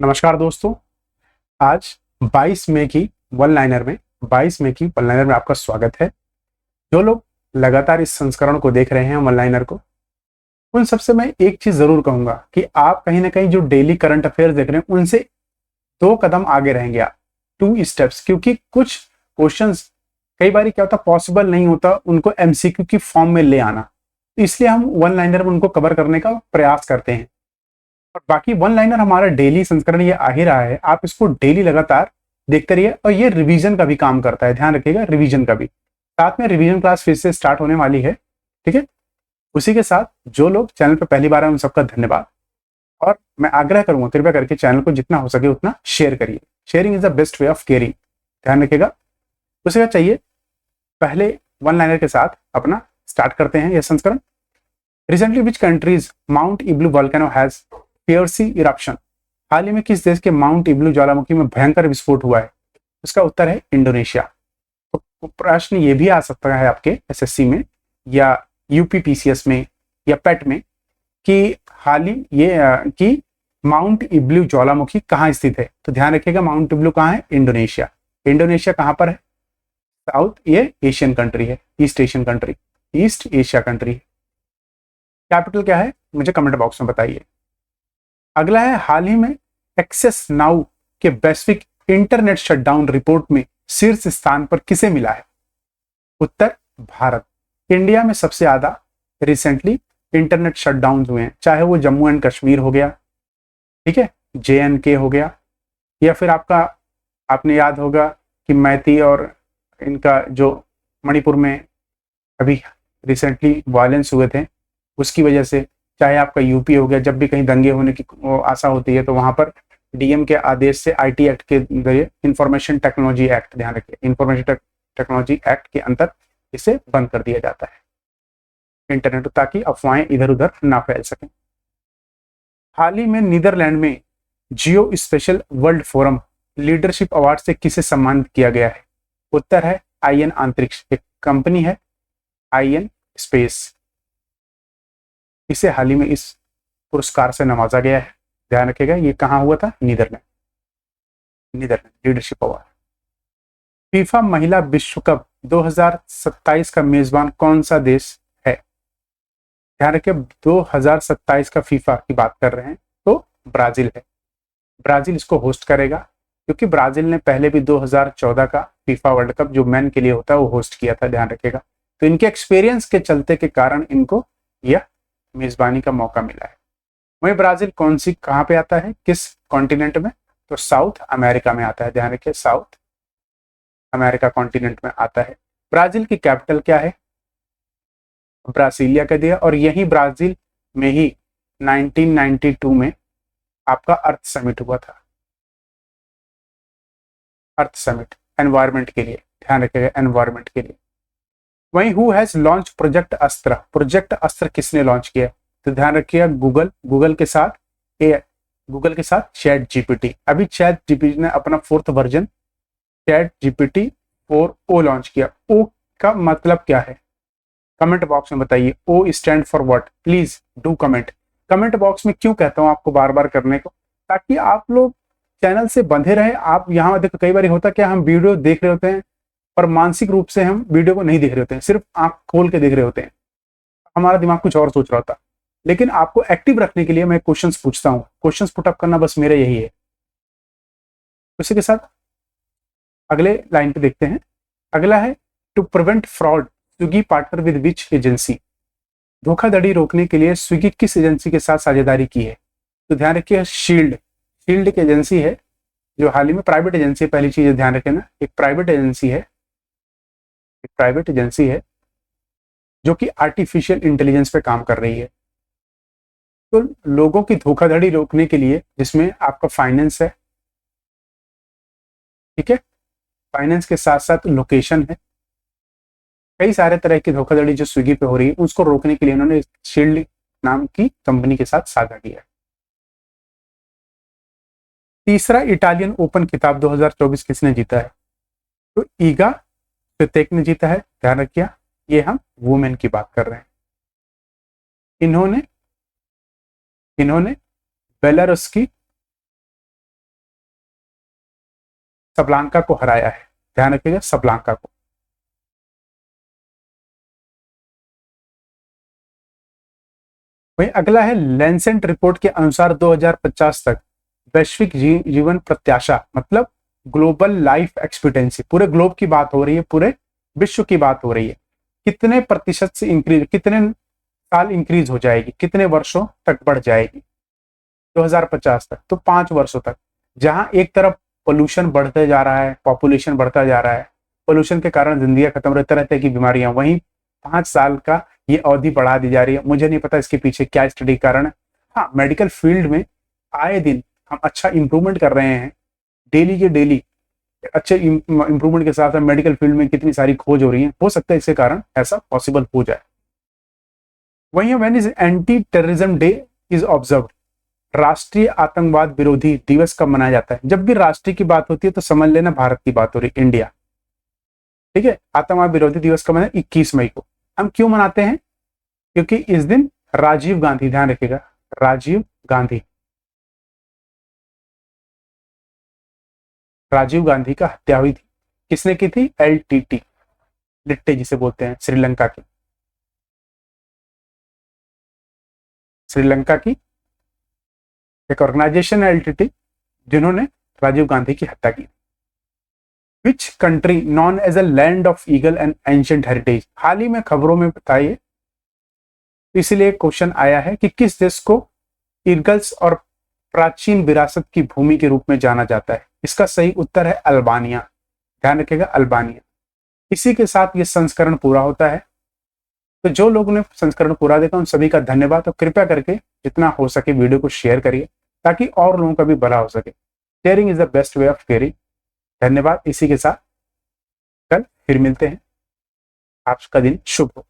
नमस्कार दोस्तों। आज 22 मई की वन लाइनर में आपका स्वागत है। जो लोग लगातार इस संस्करण को देख रहे हैं वन लाइनर को, उन सबसे मैं एक चीज जरूर कहूंगा कि आप कहीं ना कहीं जो डेली करंट अफेयर्स देख रहे हैं उनसे 2 कदम आगे रहेंगे आप, 2 स्टेप्स, क्योंकि कुछ क्वेश्चंस कई बार क्या होता पॉसिबल नहीं होता उनको एमसीक्यू की फॉर्म में ले आना, तो इसलिए हम वन लाइनर में उनको कवर करने का प्रयास करते हैं। और बाकी वन लाइनर हमारा डेली संस्करण ये आ ही रहा है, आप इसको डेली लगातार देखते रहिए। और ये रिवीजन का भी काम करता है, ध्यान रखिएगा, रिवीजन का भी। साथ में रिवीजन क्लास फिर से स्टार्ट होने वाली है, ठीक है। उसी के साथ जो लोग चैनल पर पहली बार आए उन सबका धन्यवाद। और मैं आग्रह करूंगा कृपया करके चैनल को जितना हो सके उतना शेयर करिए। Sharing is the best way of caring, ध्यान रखिएगा। उसी का चाहिए पहले वन लाइनर के साथ अपना स्टार्ट करते हैं यह संस्करण। Recently which countries Mount Ibu volcano has fierce eruption. हाल ही में किस देश के माउंट इब्लू ज्वालामुखी में भयंकर विस्फोट हुआ है? उसका उत्तर है इंडोनेशिया। तो प्रश्न ये भी आ सकता है आपके एसएससी में या यूपीपीसीएस में या पेट में कि हाल ही ये कि माउंट इब्लू ज्वालामुखी कहाँ स्थित है? तो ध्यान रखिएगा, माउंट इब्लू कहाँ है? इंडोनेशिया। इंडोनेशिया कहाँ पर है? साउथ, ये एशियन कंट्री है, east Asian country, east Asia country. Capital क्या है मुझे कमेंट बॉक्स में बताइए। अगला है, हाल ही में एक्सेस नाउ के वैश्विक इंटरनेट शटडाउन रिपोर्ट में शीर्ष स्थान पर किसे मिला है? उत्तर भारत। इंडिया में सबसे ज्यादा रिसेंटली इंटरनेट शटडाउन हुए हैं, चाहे वो जम्मू एंड कश्मीर हो गया, ठीक है, JNK हो गया, या फिर आपने याद होगा कि मैती और इनका जो मणिपुर में अभी रिसेंटली वायलेंस हुए थे उसकी वजह से, चाहे आपका यूपी हो गया, जब भी कहीं दंगे होने की आशा होती है तो वहां पर डीएम के आदेश से IT एक्ट के जरिए इंफॉर्मेशन टेक्नोलॉजी एक्ट, ध्यान रखिए, इंफॉर्मेशन टेक्नोलॉजी एक्ट के अंतर इसे बंद कर दिया जाता है इंटरनेट, ताकि अफवाहें इधर उधर ना फैल सकें। हाल ही में नीदरलैंड में geospatial world forum leadership award से किसे सम्मानित किया गया है? उत्तर है IN अंतरिक्ष, एक कंपनी है IN स्पेस, इसे हाल ही में इस पुरस्कार से नवाजा गया है। ध्यान रखिएगा, ये कहां हुआ था? Netherlands leadership award. फीफा महिला विश्व कप 2027 का मेजबान कौन सा देश है? ध्यान रखिए, 2027 का फीफा की बात कर रहे हैं तो ब्राजील है। ब्राजील इसको होस्ट करेगा, क्योंकि ब्राजील ने पहले भी 2014 का फीफा वर्ल्ड कप जो मैन के लिए होता है वो होस्ट किया था, ध्यान रखिएगा। तो इनके एक्सपीरियंस के चलते के कारण इनको यह मेजबानी का मौका मिला है। वहीं ब्राजील कहां पे आता है, किस कॉन्टिनेंट में? तो साउथ अमेरिका में आता है, ध्यान रखिए, साउथ अमेरिका कॉन्टिनेंट में आता है। ब्राजील की कैपिटल क्या है? ब्रासिलिया का दिया, और यही ब्राजील में ही 1992 में आपका अर्थ समिट हुआ था, अर्थ समिट एनवायरमेंट के लिए, ध्यान रखिएगा, एनवायरमेंट के लिए। वहीं हु हैज लॉन्च प्रोजेक्ट अस्त्र, प्रोजेक्ट अस्त्र किसने लॉन्च किया? तो ध्यान रखिएगा, गूगल के साथ चैट जीपीटी। अभी चैट जीपीटी ने अपना 4th version chat GPT 4o launch किया। ओ का मतलब क्या है? कमेंट बॉक्स में बताइए। O stand for what? Please do comment box में। क्यों कहता हूं आपको बार बार करने को? ताकि आप लोग चैनल से बंधे रहे। आप यहाँ देखो, कई बार होता क्या, हम वीडियो देख रहे होते हैं और मानसिक रूप से हम वीडियो को नहीं देख रहे होते हैं, सिर्फ आंख खोल के देख रहे होते हैं, हमारा दिमाग कुछ और सोच रहा होता। लेकिन आपको एक्टिव रखने के लिए मैं क्वेश्चंस पूछता हूं, क्वेश्चंस पुटअप करना बस मेरा यही है। उसी के साथ अगले लाइन पे देखते हैं। अगला है, to prevent fraud Swiggy partner with which agency. धोखाधड़ी रोकने के लिए स्विगी किस एजेंसी के साथ साझेदारी की है? तो ध्यान रखिए, शील्ड की एजेंसी है, जो हाल ही में प्राइवेट एजेंसी है। पहली चीज ध्यान रखें ना, एक प्राइवेट एजेंसी है जो कि आर्टिफिशियल इंटेलिजेंस पे काम कर रही है। तो लोगों की धोखाधड़ी रोकने के लिए, जिसमें आपका फाइनेंस है, ठीक है, फाइनेंस के साथ साथ लोकेशन है, कई सारे तरह की धोखाधड़ी जो स्विगी पे हो रही है उसको रोकने के लिए उन्होंने शील्ड नाम की कंपनी के साथ साझा किया है। तीसरा इटालियन ओपन खिताब 2024 किसने जीता है? तो ईगा स्वितेक ने जीता है। ध्यान रखिए, ये हम वुमेन की बात कर रहे हैं। इन्होंने बेलारूस की सबलांका को हराया है। ध्यान रखिएगा, सबलांका को। वहीं अगला है लैंसेट रिपोर्ट के अनुसार 2050 तक वैश्विक जीवन प्रत्याशा, मतलब ग्लोबल लाइफ एक्सपेक्टेंसी, पूरे ग्लोब की बात हो रही है, पूरे विश्व की बात हो रही है, कितने प्रतिशत से इंक्रीज, कितने साल इंक्रीज हो जाएगी, कितने वर्षों तक बढ़ जाएगी 2050 तक, तो 5 वर्षों तक। जहां एक तरफ पोल्यूशन बढ़ते जा रहा है, पॉपुलेशन बढ़ता जा रहा है, पोल्यूशन के कारण जिंदगी खत्म, तरह तरह की बीमारियां, वहीं 5 साल का ये अवधि बढ़ा दी जा रही है। मुझे नहीं पता इसके पीछे क्या स्टडी कारण है। हाँ, मेडिकल फील्ड में आए दिन हम अच्छा इंप्रूवमेंट कर रहे हैं, डेली के डेली अच्छे इंप्रूवमेंट के साथ साथ मेडिकल फील्ड में कितनी सारी खोज हो रही है, हो सकता है इसके कारण ऐसा पॉसिबल हो जाए। वहीं when is anti terrorism day is observed, राष्ट्रीय आतंकवाद विरोधी दिवस कब मनाया जाता है? जब भी राष्ट्रीय की बात होती है तो समझ लेना भारत की बात हो रही, इंडिया। ठीक है, आतंकवाद विरोधी दिवस कब मनाया? 21 मई को। हम क्यों मनाते हैं? क्योंकि इस दिन राजीव गांधी, ध्यान रखिएगा, राजीव गांधी का हत्या हुई थी। किसने की थी? एलटीटी, लिट्टे जिसे बोलते हैं, श्रीलंका की एक ऑर्गेनाइजेशन है एलटीटी, जिन्होंने राजीव गांधी की हत्या की। Which country known as a land of eagle and ancient heritage, हाल ही में खबरों में बताइए, इसलिए क्वेश्चन आया है कि किस देश को ईगल्स और प्राचीन विरासत की भूमि के रूप में जाना जाता है? इसका सही उत्तर है अल्बानिया। ध्यान रखिएगा, अल्बानिया। इसी के साथ ये संस्करण पूरा होता है। तो जो लोगों ने संस्करण पूरा देखा उन सभी का धन्यवाद, और कृपया करके जितना हो सके वीडियो को शेयर करिए ताकि और लोगों का भी भला हो सके। Sharing is the best way of caring. धन्यवाद। इसी के साथ कल फिर मिलते हैं। आपका दिन शुभ हो।